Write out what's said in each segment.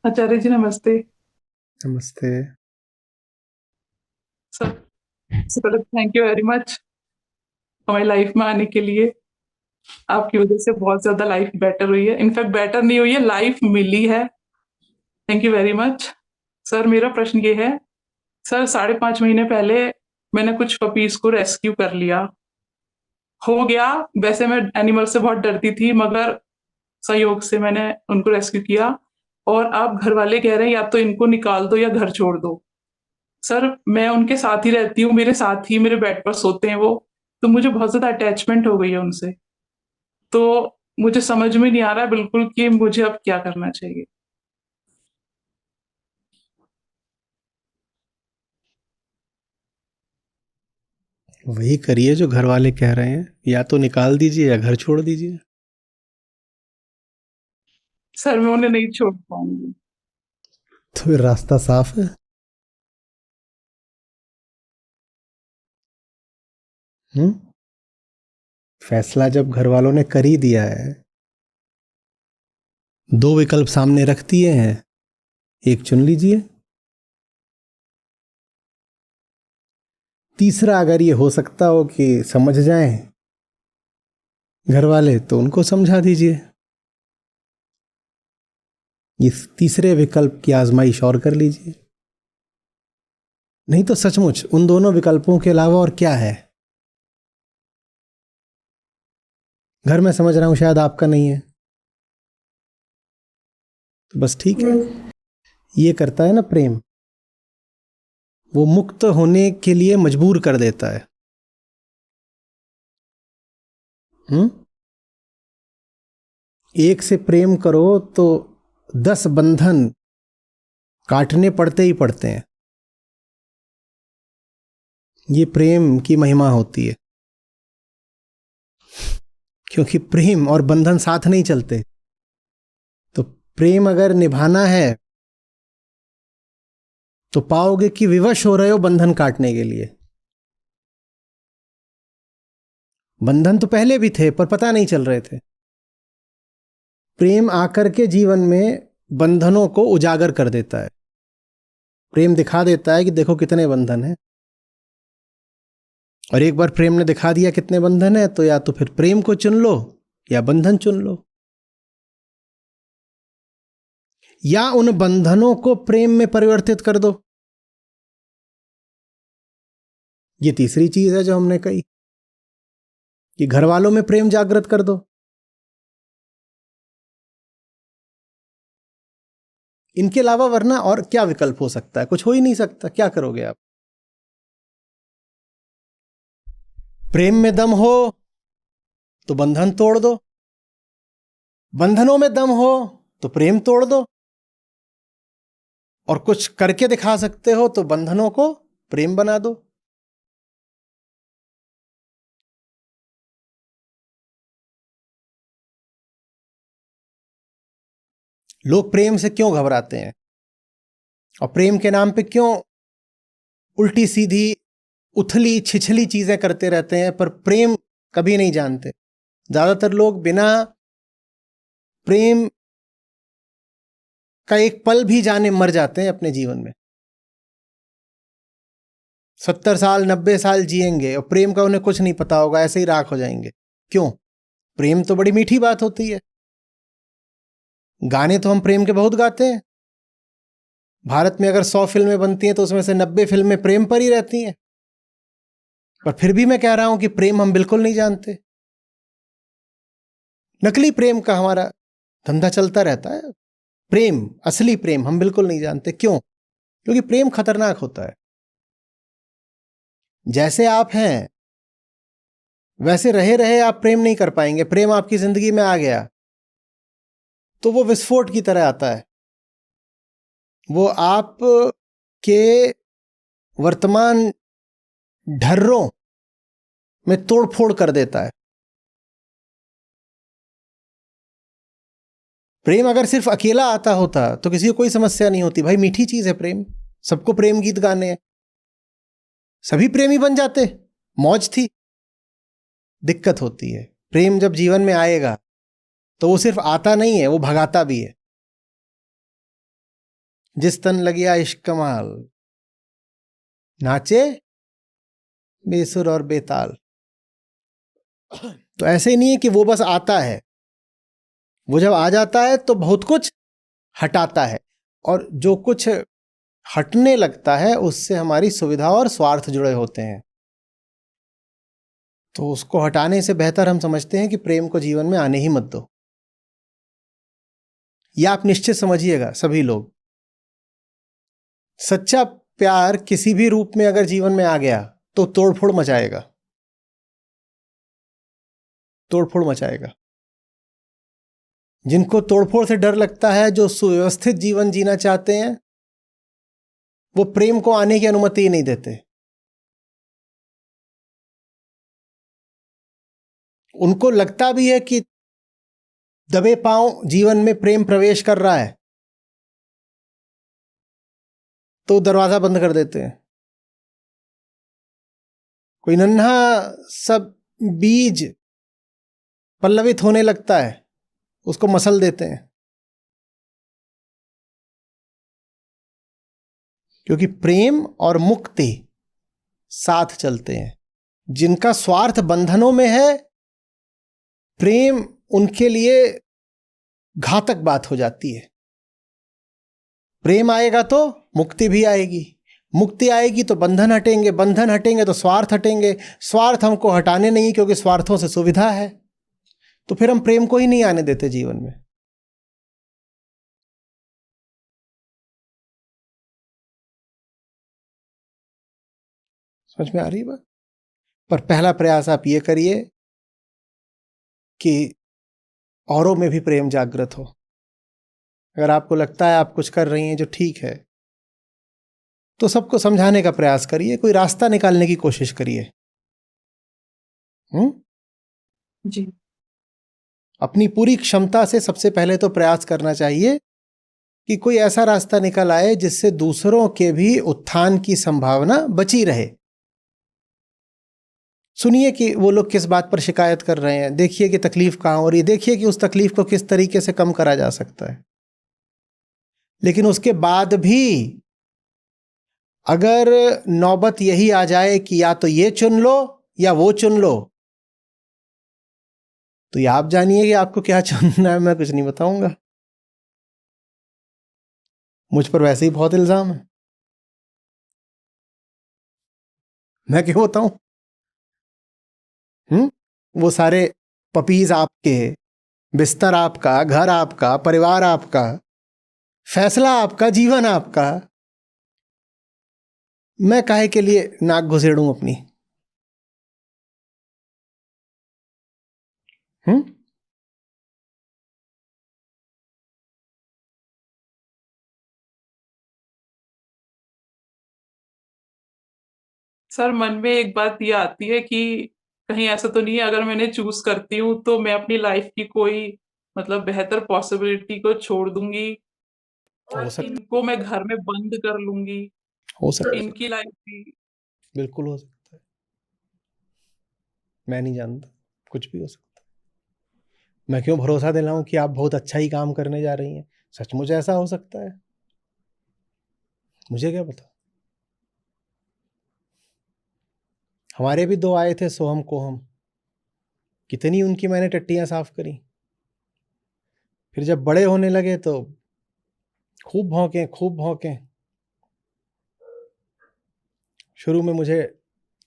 आचार्य जी नमस्ते। नमस्ते। सर सबसे पहले थैंक यू वेरी मच हमारी लाइफ में आने के लिए। आपकी वजह से बहुत ज्यादा लाइफ बेटर हुई है, इनफैक्ट बेटर नहीं हुई है, लाइफ मिली है। Thank you very much. Sir मेरा प्रश्न ये है, सर 5.5 महीने पहले मैंने कुछ पपीज को रेस्क्यू कर लिया। हो गया। वैसे मैं एनिमल से बहुत डरती थी, मगर संयोग से मैंने उनको रेस्क्यू किया। और अब घर वाले कह रहे हैं या तो इनको निकाल दो या घर छोड़ दो। सर मैं उनके साथ ही रहती हूँ, मेरे साथ ही मेरे बेड पर सोते हैं वो। तो मुझे बहुत ज़्यादा अटैचमेंट हो गई है उनसे। तो मुझे समझ में नहीं आ रहा है बिल्कुल कि मुझे अब क्या करना चाहिए? वही करिए जो घर वाले कह रहे हैं, या तो निकाल दीजिए या घर छोड़ दीजिए। सर मैं उन्हें नहीं छोड़ पाऊँगी। तो फिर रास्ता साफ है। हम्म। फैसला जब घर वालों ने कर ही दिया है, दो विकल्प सामने रख दिए हैं, एक चुन लीजिए। तीसरा अगर ये हो सकता हो कि समझ जाएं घर वाले, तो उनको समझा दीजिए। इस तीसरे विकल्प की आजमाइश और कर लीजिए। नहीं तो सचमुच उन दोनों विकल्पों के अलावा और क्या है। घर में समझ रहा हूं शायद आपका नहीं है, तो बस ठीक है। ये करता है ना प्रेम, वो मुक्त होने के लिए मजबूर कर देता है। हम्म। एक से प्रेम करो तो 10 बंधन काटने पड़ते ही पड़ते हैं। ये प्रेम की महिमा होती है, क्योंकि प्रेम और बंधन साथ नहीं चलते। तो प्रेम अगर निभाना है तो पाओगे कि विवश हो रहे हो बंधन काटने के लिए। बंधन तो पहले भी थे पर पता नहीं चल रहे थे। प्रेम आकर के जीवन में बंधनों को उजागर कर देता है। प्रेम दिखा देता है कि देखो कितने बंधन हैं। और एक बार प्रेम ने दिखा दिया कितने बंधन है, तो या तो फिर प्रेम को चुन लो या बंधन चुन लो, या उन बंधनों को प्रेम में परिवर्तित कर दो। ये तीसरी चीज है जो हमने कही, कि घर वालों में प्रेम जागृत कर दो। इनके अलावा वरना और क्या विकल्प हो सकता है? कुछ हो ही नहीं सकता। क्या करोगे आप? प्रेम में दम हो तो बंधन तोड़ दो, बंधनों में दम हो तो प्रेम तोड़ दो, और कुछ करके दिखा सकते हो तो बंधनों को प्रेम बना दो। लोग प्रेम से क्यों घबराते हैं और प्रेम के नाम पे क्यों उल्टी सीधी उथली छिछली चीजें करते रहते हैं, पर प्रेम कभी नहीं जानते। ज्यादातर लोग बिना प्रेम का एक पल भी जाने मर जाते हैं अपने जीवन में। 70 साल 90 साल जिएंगे और प्रेम का उन्हें कुछ नहीं पता होगा, ऐसे ही राख हो जाएंगे। क्यों? प्रेम तो बड़ी मीठी बात होती है। गाने तो हम प्रेम के बहुत गाते हैं। भारत में अगर 100 फिल्में बनती हैं तो उसमें से 90 फिल्में प्रेम पर ही रहती हैं। पर फिर भी मैं कह रहा हूं कि प्रेम हम बिल्कुल नहीं जानते। नकली प्रेम का हमारा धंधा चलता रहता है। प्रेम, असली प्रेम हम बिल्कुल नहीं जानते। क्यों? क्योंकि प्रेम खतरनाक होता है। जैसे आप हैं वैसे रहे रहे आप प्रेम नहीं कर पाएंगे। प्रेम आपकी जिंदगी में आ गया तो वो विस्फोट की तरह आता है। वो आप के वर्तमान ढर्रों में तोड़फोड़ कर देता है। प्रेम अगर सिर्फ अकेला आता होता तो किसी को कोई समस्या नहीं होती। भाई मीठी चीज है प्रेम, सबको प्रेम गीत गाने हैं, सभी प्रेमी बन जाते, मौज थी। दिक्कत होती है प्रेम जब जीवन में आएगा तो वो सिर्फ आता नहीं है, वो भगाता भी है। जिस तन लगिया इश्क कमाल, नाचे बेसुर और बेताल। तो ऐसे ही नहीं है कि वो बस आता है, वो जब आ जाता है तो बहुत कुछ हटाता है, और जो कुछ हटने लगता है उससे हमारी सुविधा और स्वार्थ जुड़े होते हैं। तो उसको हटाने से बेहतर हम समझते हैं कि प्रेम को जीवन में आने ही मत दो। या आप निश्चित समझिएगा सभी लोग, सच्चा प्यार किसी भी रूप में अगर जीवन में आ गया तो तोड़फोड़ मचाएगा, तोड़फोड़ मचाएगा। जिनको तोड़फोड़ से डर लगता है, जो सुव्यवस्थित जीवन जीना चाहते हैं, वो प्रेम को आने की अनुमति ही नहीं देते। उनको लगता भी है कि दबे पांव जीवन में प्रेम प्रवेश कर रहा है, तो दरवाजा बंद कर देते हैं। कोई नन्हा सब बीज पल्लवित होने लगता है, उसको मसल देते हैं, क्योंकि प्रेम और मुक्ति साथ चलते हैं। जिनका स्वार्थ बंधनों में है, प्रेम उनके लिए घातक बात हो जाती है। प्रेम आएगा तो मुक्ति भी आएगी, मुक्ति आएगी तो बंधन हटेंगे, बंधन हटेंगे तो स्वार्थ हटेंगे, स्वार्थ हमको हटाने नहीं, क्योंकि स्वार्थों से सुविधा है। तो फिर हम प्रेम को ही नहीं आने देते जीवन में। समझ में आ रही बात? पर पहला प्रयास आप ये करिए कि औरों में भी प्रेम जागृत हो। अगर आपको लगता है आप कुछ कर रही हैं जो ठीक है, तो सबको समझाने का प्रयास करिए, कोई रास्ता निकालने की कोशिश करिए। जी। अपनी पूरी क्षमता से सबसे पहले तो प्रयास करना चाहिए कि कोई ऐसा रास्ता निकल आए जिससे दूसरों के भी उत्थान की संभावना बची रहे। सुनिए कि वो लोग किस बात पर शिकायत कर रहे हैं, देखिए कि तकलीफ कहाँ हो रही है, देखिए कि उस तकलीफ को किस तरीके से कम करा जा सकता है। लेकिन उसके बाद भी अगर नौबत यही आ जाए कि या तो ये चुन लो या वो चुन लो, तो ये आप जानिए कि आपको क्या चुनना है, मैं कुछ नहीं बताऊंगा। मुझ पर वैसे ही बहुत इल्जाम है, मैं क्यों बताऊं? वो सारे पपीज आपके, बिस्तर आपका, घर आपका, परिवार आपका, फैसला आपका, जीवन आपका, मैं काहे के लिए नाक घुसेड़ूं अपनी? सर मन में एक बात ये आती है कि कहीं ऐसा तो नहीं है अगर मैंने चूज करती हूँ तो मैं अपनी लाइफ की कोई मतलब बेहतर पॉसिबिलिटी को छोड़ दूंगी हो और सकता, इनको मैं घर में बंद कर लूंगी, हो सकता, इनकी लाइफ भी। बिल्कुल हो सकता है। मैं नहीं जानता, कुछ भी हो सकता है। मैं क्यों भरोसा दिलाऊं कि आप बहुत अच्छा ही काम करने जा रही हैं? सचमुच ऐसा हो सकता है, मुझे क्या पता। हमारे भी दो आए थे सोहम कोहम, कितनी उनकी मैंने टट्टियां साफ करी। फिर जब बड़े होने लगे तो खूब भौंके, खूब भौंके। शुरू में मुझे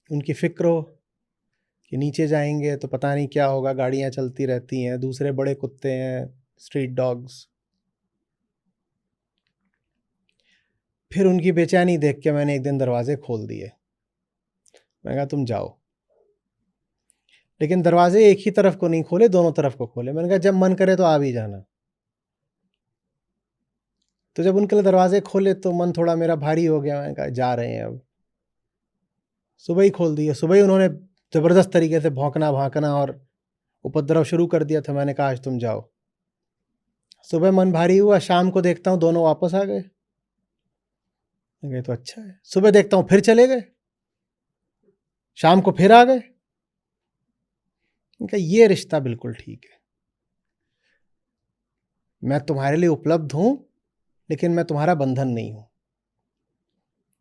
उनकी फिक्र हो कि नीचे जाएंगे तो पता नहीं क्या होगा, गाड़ियां चलती रहती हैं, दूसरे बड़े कुत्ते हैं, स्ट्रीट डॉग्स। फिर उनकी बेचैनी देख के मैंने एक दिन दरवाजे खोल दिए। मैं कहा तुम जाओ, लेकिन दरवाजे एक ही तरफ को नहीं खोले, दोनों तरफ को खोले। मैंने कहा जब मन करे तो आ भी जाना। तो जब उनके लिए दरवाजे खोले तो मन थोड़ा मेरा भारी हो गया। मैंने कहा जा रहे हैं अब। सुबह ही खोल दिए, सुबह ही उन्होंने ज़बरदस्त तरीके से भौंकना भांकना और उपद्रव शुरू कर दिया था। मैंने कहा आज तुम जाओ। सुबह मन भारी हुआ, शाम को देखता हूँ दोनों वापस आ गए। मैं कहा तो अच्छा है। सुबह देखता हूँ फिर चले गए, शाम को फिर आ गए। मैं कहा ये रिश्ता बिल्कुल ठीक है, मैं तुम्हारे लिए उपलब्ध हूँ, लेकिन मैं तुम्हारा बंधन नहीं हूं।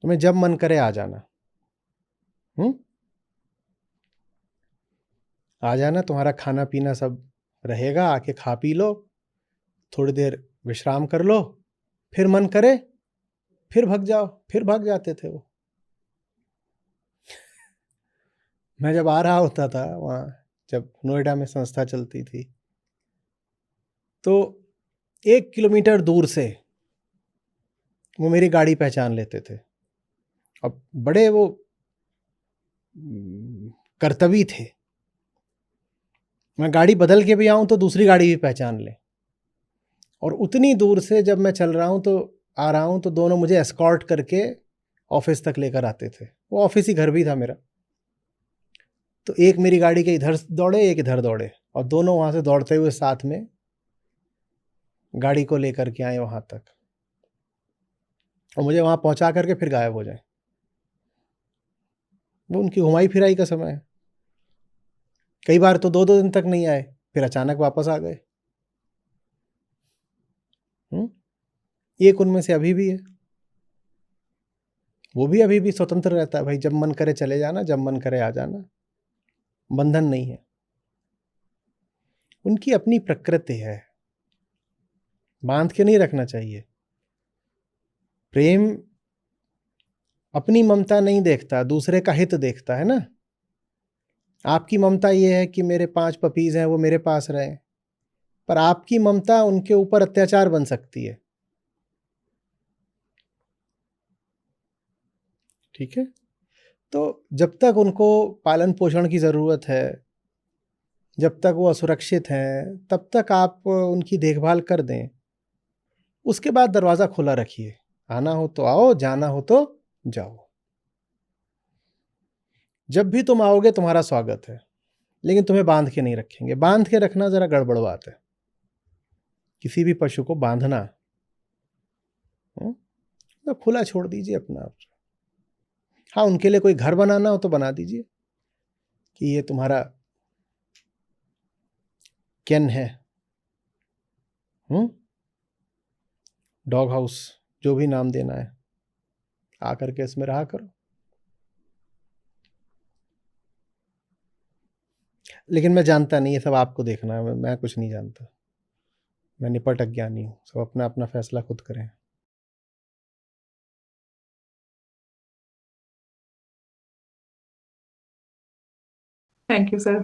तुम्हें जब मन करे आ जाना। आ जाना, तुम्हारा खाना पीना सब रहेगा, आके खा पी लो, थोड़ी देर विश्राम कर लो, फिर मन करे फिर भाग जाओ। फिर भाग जाते थे वो। मैं जब आ रहा होता था वहाँ, जब नोएडा में संस्था चलती थी, तो 1 किलोमीटर दूर से वो मेरी गाड़ी पहचान लेते थे। अब बड़े वो कर्तव्य थे। मैं गाड़ी बदल के भी आऊं तो दूसरी गाड़ी भी पहचान ले। और उतनी दूर से जब मैं चल रहा हूं तो आ रहा हूं तो दोनों मुझे एस्कॉर्ट करके ऑफिस तक लेकर आते थे। वो ऑफिस ही घर भी था मेरा। तो एक मेरी गाड़ी के इधर दौड़े, एक इधर दौड़े, और दोनों वहां से दौड़ते हुए साथ में गाड़ी को लेकर के आए वहां तक, और मुझे वहां पहुंचा करके फिर गायब हो जाए। वो उनकी घुमाई फिराई का समय है। कई बार तो 2-2 दिन तक नहीं आए, फिर अचानक वापस आ गए। एक उनमें से अभी भी है। वो भी अभी भी स्वतंत्र रहता है भाई, जब मन करे चले जाना, जब मन करे आ जाना, बंधन नहीं है। उनकी अपनी प्रकृति है, बांध के नहीं रखना चाहिए। प्रेम अपनी ममता नहीं देखता, दूसरे का हित देखता है ना। आपकी ममता ये है कि मेरे 5 पपीज हैं, वो मेरे पास रहे, पर आपकी ममता उनके ऊपर अत्याचार बन सकती है। ठीक है? तो जब तक उनको पालन पोषण की ज़रूरत है, जब तक वो असुरक्षित हैं, तब तक आप उनकी देखभाल कर दें। उसके बाद दरवाज़ा खुला रखिए। आना हो तो आओ, जाना हो तो जाओ। जब भी तुम आओगे तुम्हारा स्वागत है, लेकिन तुम्हें बांध के नहीं रखेंगे। बांध के रखना ज़रा गड़बड़ बात है। किसी भी पशु को बांधना, तो खुला छोड़ दीजिए अपना आप। हाँ, उनके लिए कोई घर बनाना हो तो बना दीजिए कि ये तुम्हारा केन है, डॉग हाउस, जो भी नाम देना है, आकर के इसमें रहा करो। लेकिन मैं जानता नहीं, ये सब आपको देखना है, मैं कुछ नहीं जानता। मैं निपट अज्ञानी हूँ। सब अपना अपना फैसला खुद करें। Thank you sir.